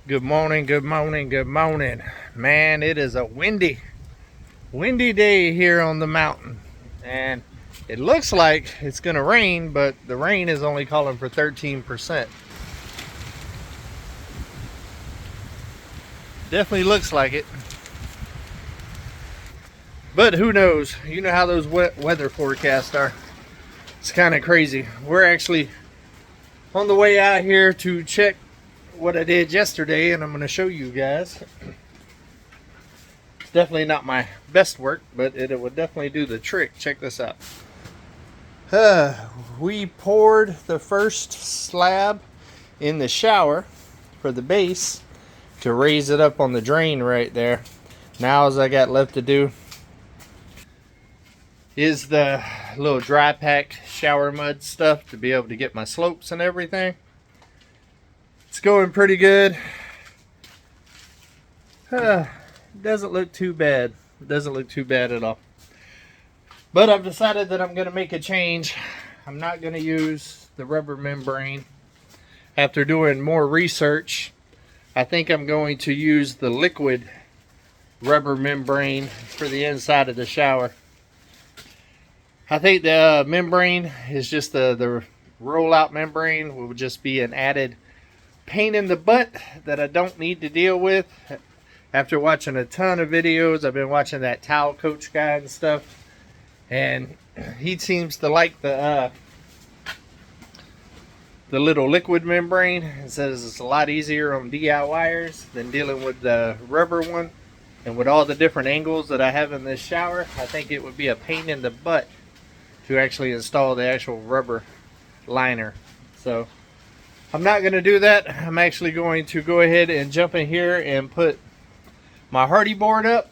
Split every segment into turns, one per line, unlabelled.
Good morning, good morning, good morning. Man, it is a windy day here on the mountain. And it looks like it's gonna rain, but the rain is only calling for 13%. Definitely looks like it. But who knows? You know how those weather forecasts are. It's kind of crazy. We're actually on the way out here to check what I did yesterday, and I'm going to show you guys. It's definitely not my best work, but it would definitely do the trick. Check this out. We poured the first slab in the shower for the base to raise it up on the drain right there. Now all I got left to do is the little dry pack shower mud stuff to be able to get my slopes and everything. It's going pretty good. Doesn't look too bad. It doesn't look too bad at all. But I've decided that I'm going to make a change. I'm not going to use the rubber membrane. After doing more research, I think I'm going to use the liquid rubber membrane for the inside of the shower. I think the membrane is just the rollout membrane will just be an added pain in the butt that I don't need to deal with. After watching a ton of videos, I've been watching that towel coach guy and stuff, and he seems to like the little liquid membrane. It says it's a lot easier on DIYers than dealing with the rubber one. And with all the different angles that I have in this shower, I think it would be a pain in the butt to actually install the actual rubber liner. So I'm not going to do that. I'm actually going to go ahead and jump in here and put my hardy board up,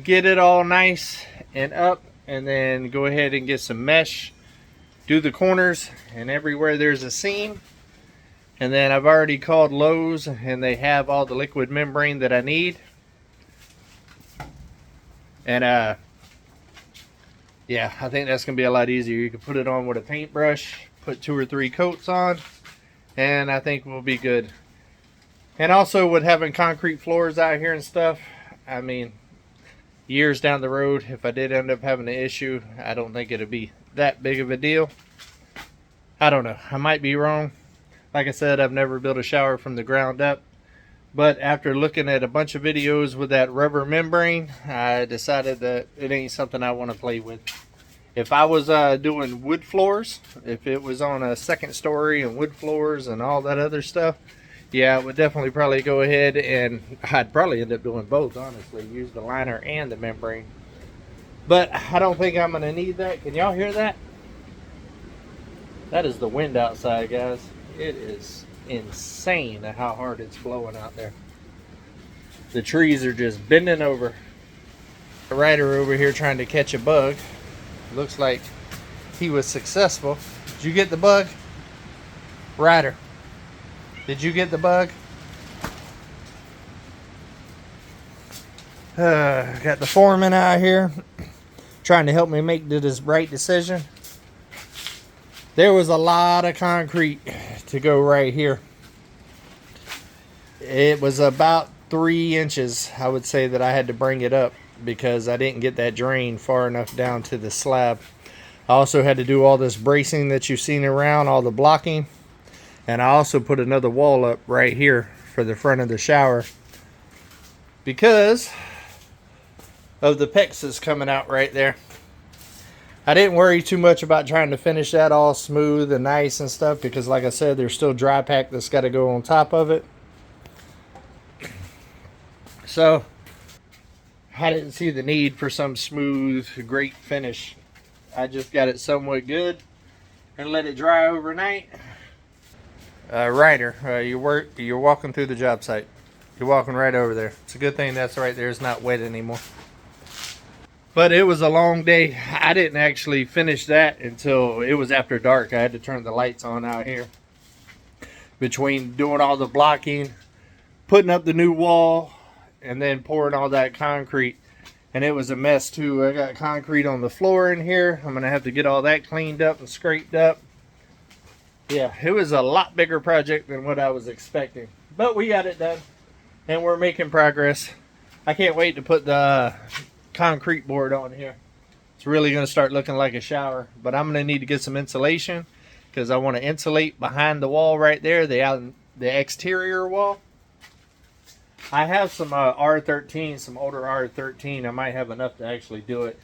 get it all nice and up, and then go ahead and get some mesh, do the corners and everywhere there's a seam. And then I've already called Lowe's and they have all the liquid membrane that I need. And yeah, I think that's gonna be a lot easier. You can put it on with a paintbrush, put 2 or 3 coats on, and I think we'll be good. And also with having concrete floors out here and stuff, I mean, years down the road, if I did end up having an issue, I don't think it'd be that big of a deal. I don't know, I might be wrong. Like I said, I've never built a shower from the ground up, but after looking at a bunch of videos with that rubber membrane, I decided that it ain't something I want to play with. If I was doing wood floors, if it was on a second story and wood floors and all that other stuff, yeah, I would definitely probably go ahead, and I'd probably end up doing both, honestly, use the liner and the membrane. But I don't think I'm going to need that. Can y'all hear that? That is the wind outside, guys. It is insane how hard it's blowing out there. The trees are just bending over. The rider over here trying to catch a bug. Looks like he was successful. Did you get the bug? Rider, did you get the bug? Got the foreman out here trying to help me make this right decision. There was a lot of concrete to go right here. It was about 3 inches, I would say, that I had to bring it up because I didn't get that drain far enough down to the slab. I also had to do all this bracing that you've seen around, all the blocking. And I also put another wall up right here for the front of the shower because of the PEXs coming out right there. I didn't worry too much about trying to finish that all smooth and nice and stuff because, like I said, there's still dry pack that's got to go on top of it. So I didn't see the need for some smooth, great finish. I just got it somewhat good and let it dry overnight. Ryder, you're walking through the job site. You're walking right over there. It's a good thing that's right there. It's not wet anymore. But it was a long day. I didn't actually finish that until it was after dark. I had to turn the lights on out here. Between doing all the blocking, putting up the new wall, and then pouring all that concrete. And it was a mess too. I got concrete on the floor in here. I'm going to have to get all that cleaned up and scraped up. Yeah, it was a lot bigger project than what I was expecting. But we got it done, and we're making progress. I can't wait to put the concrete board on here. It's really going to start looking like a shower. But I'm going to need to get some insulation, because I want to insulate behind the wall right there, the exterior wall. I have some R13, some older R13. I might have enough to actually do it.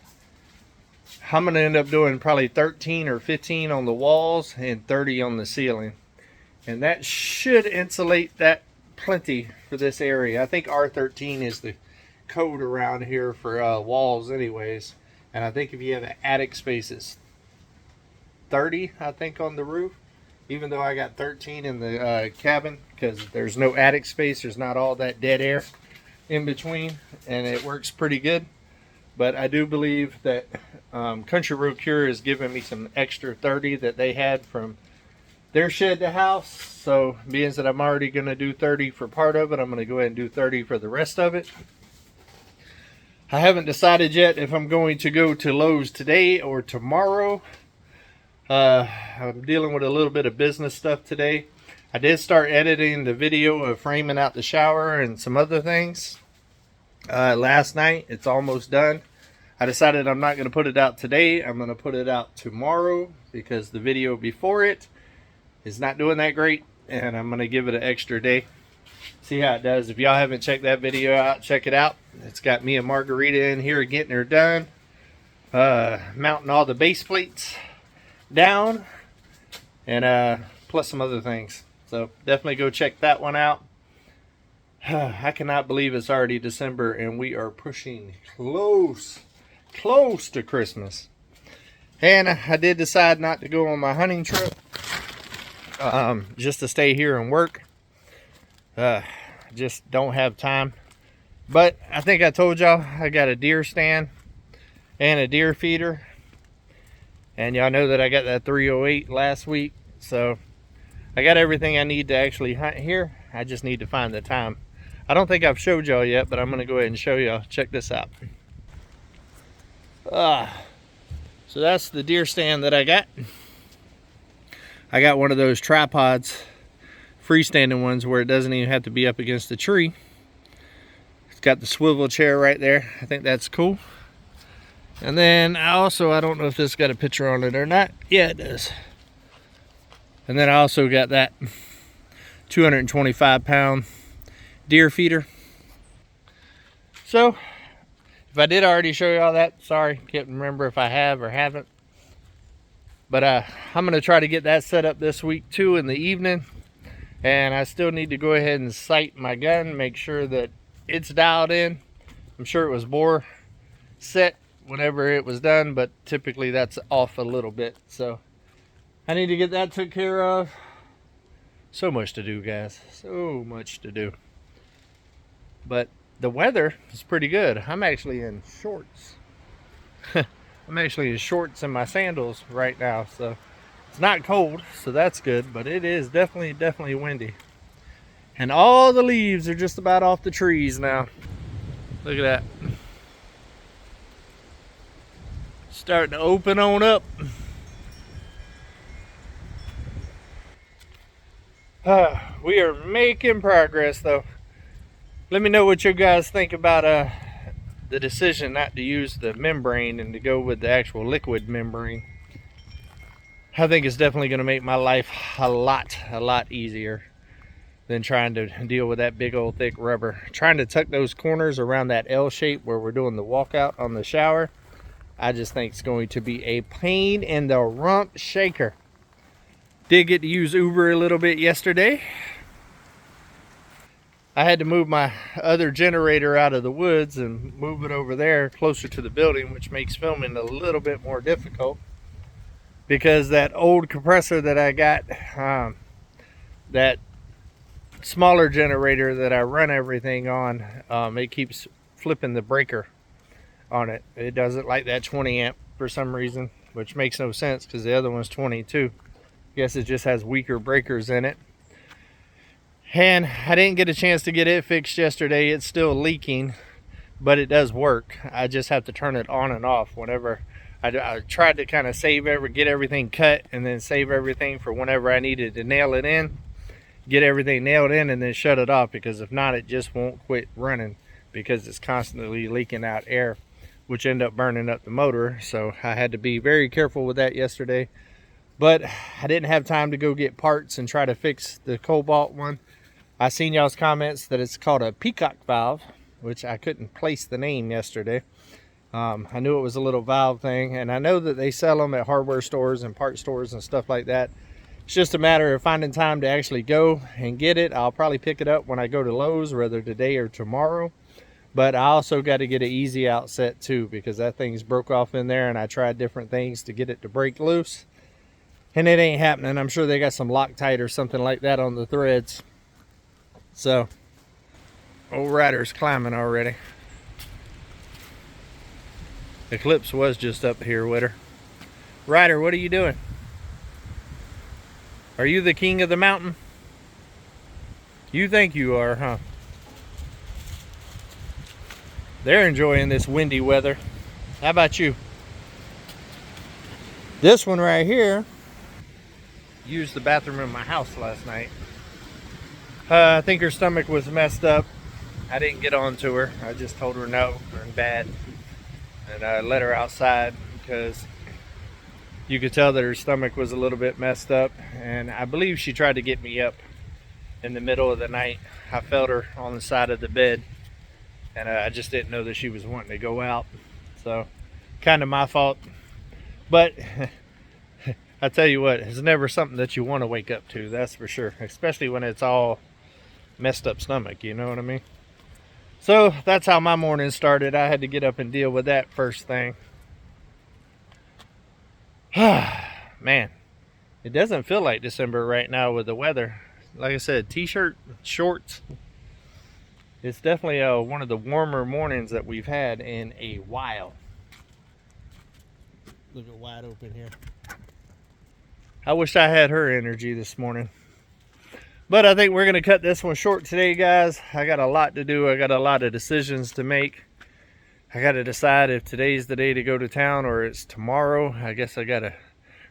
I'm going to end up doing probably 13 or 15 on the walls and 30 on the ceiling. And that should insulate that plenty for this area. I think R13 is the code around here for walls anyways. And I think if you have an attic space, it's 30, I think, on the roof. Even though I got 13 in the cabin, because there's no attic space. There's not all that dead air in between. And it works pretty good. But I do believe that Country Road Cure is giving me some extra 30 that they had from their shed to house. So being that I'm already going to do 30 for part of it, I'm going to go ahead and do 30 for the rest of it. I haven't decided yet if I'm going to go to Lowe's today or tomorrow. I'm dealing with a little bit of business stuff today. I did start editing the video of framing out the shower and some other things last night. It's almost done. I decided I'm not going to put it out today. I'm going to put it out tomorrow because the video before it is not doing that great, and I'm going to give it an extra day. See how it does. If y'all haven't checked that video out, check it out. It's got me and Margarita in here getting her done, mounting all the base plates down, and plus some other things. So definitely go check that one out. I cannot believe it's already December and we are pushing close to Christmas. And I did decide not to go on my hunting trip, just to stay here and work. Just don't have time. But I think I told y'all I got a deer stand and a deer feeder. And y'all know that I got that 308 last week. So I got everything I need to actually hunt here. I just need to find the time. I don't think I've showed y'all yet, but I'm going to go ahead and show y'all. Check this out. So that's the deer stand that I got. I got one of those tripods, freestanding ones, where it doesn't even have to be up against the tree. It's got the swivel chair right there. I think that's cool. And then I don't know if this got a picture on it or not. Yeah, it does. And then I also got that 225-pound deer feeder. So if I did already show you all that, sorry, can't remember if I have or haven't. But I'm gonna try to get that set up this week too in the evening. And I still need to go ahead and sight my gun, make sure that it's dialed in. I'm sure it was bore set whenever it was done, but typically that's off a little bit. So I need to get that took care of. So much to do, guys, so much to do. But the weather is pretty good. I'm actually in shorts. I'm actually in shorts and my sandals right now. So it's not cold, so that's good. But it is definitely windy. And all the leaves are just about off the trees now. Look at that. Starting to open on up. We are making progress though. Let me know what you guys think about the decision not to use the membrane and to go with the actual liquid membrane. I think it's definitely going to make my life a lot easier than trying to deal with that big old thick rubber. Trying to tuck those corners around that L shape where we're doing the walkout on the shower, I just think it's going to be a pain in the rump shaker. Did get to use Uber a little bit yesterday. I had to move my other generator out of the woods and move it over there closer to the building, which makes filming a little bit more difficult because that old compressor that I got, that smaller generator that I run everything on, it keeps flipping the breaker on it. It doesn't like that 20 amp for some reason, which makes no sense because the other one's 22. Guess it just has weaker breakers in it. And I didn't get a chance to get it fixed yesterday. It's still leaking, but it does work. I just have to turn it on and off whenever I tried to kind of get everything cut and then save everything for whenever I needed to nail it in, get everything nailed in, and then shut it off, because if not, it just won't quit running because it's constantly leaking out air, which end up burning up the motor. So I had to be very careful with that yesterday. But I didn't have time to go get parts and try to fix the cobalt one. I seen y'all's comments that it's called a peacock valve, which I couldn't place the name yesterday. I knew it was a little valve thing, and I know that they sell them at hardware stores and part stores and stuff like that. It's just a matter of finding time to actually go and get it. I'll probably pick it up when I go to Lowe's, whether today or tomorrow. But I also got to get an easy out set too, because that thing's broke off in there, and I tried different things to get it to break loose, and it ain't happening. I'm sure they got some Loctite or something like that on the threads. So, old Ryder's climbing already. Eclipse was just up here with her. Ryder, what are you doing? Are you the king of the mountain? You think you are, huh? They're enjoying this windy weather. How about you? This one right here used the bathroom in my house last night. I think her stomach was messed up. I didn't get on to her. I just told her no, or bad. And I let her outside because you could tell that her stomach was a little bit messed up. And I believe she tried to get me up in the middle of the night. I felt her on the side of the bed. And I just didn't know that she was wanting to go out. So, kind of my fault. But I tell you what, it's never something that you want to wake up to, that's for sure. Especially when it's all messed up stomach, you know what I mean? So that's how my morning started. I had to get up and deal with that first thing. Man, it doesn't feel like December right now with the weather. Like I said, t-shirt, shorts. It's definitely one of the warmer mornings that we've had in a while. Look at wide open here. I wish I had her energy this morning. But I think we're going to cut this one short today, guys. I got a lot to do. I got a lot of decisions to make. I got to decide if today's the day to go to town or it's tomorrow. I guess I got to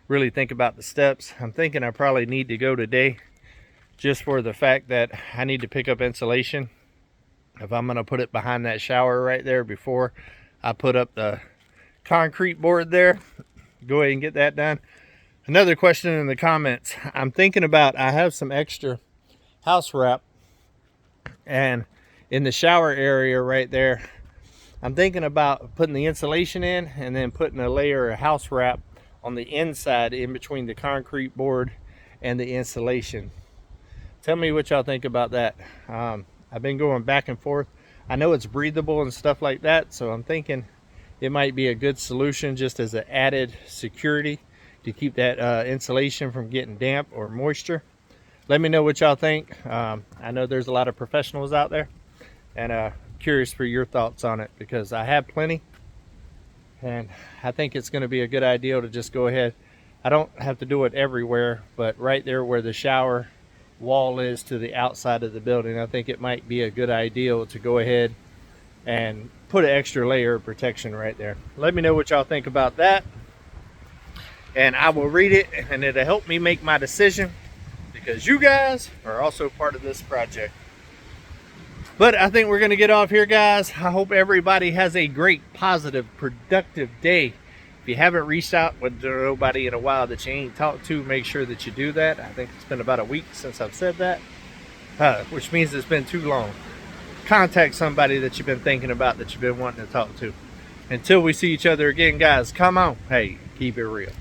really think about the steps. I'm thinking I probably need to go today, just for the fact that I need to pick up insulation. If I'm going to put it behind that shower right there before I put up the concrete board there, go ahead and get that done. Another question in the comments. I'm thinking about, I have some extra house wrap, and in the shower area right there, I'm thinking about putting the insulation in and then putting a layer of house wrap on the inside in between the concrete board and the insulation. Tell me what y'all think about that. I've been going back and forth. I know it's breathable and stuff like that, so I'm thinking it might be a good solution just as an added security to keep that insulation from getting damp or moisture. Let me know what y'all think. I know there's a lot of professionals out there, and curious for your thoughts on it, because I have plenty, and I think it's going to be a good idea to just go ahead. I don't have to do it everywhere, but right there where the shower wall is to the outside of the building, I think it might be a good idea to go ahead and put an extra layer of protection right there. Let me know what y'all think about that, and I will read it, and it'll help me make my decision, because you guys are also part of this project. But I think we're going to get off here, guys. I hope everybody has a great, positive, productive day. If you haven't reached out with nobody in a while that you ain't talked to, make sure that you do that. I think it's been about a week since I've said that, which means it's been too long. Contact somebody that you've been thinking about, that you've been wanting to talk to. Until we see each other again, guys, come on. Hey, keep it real.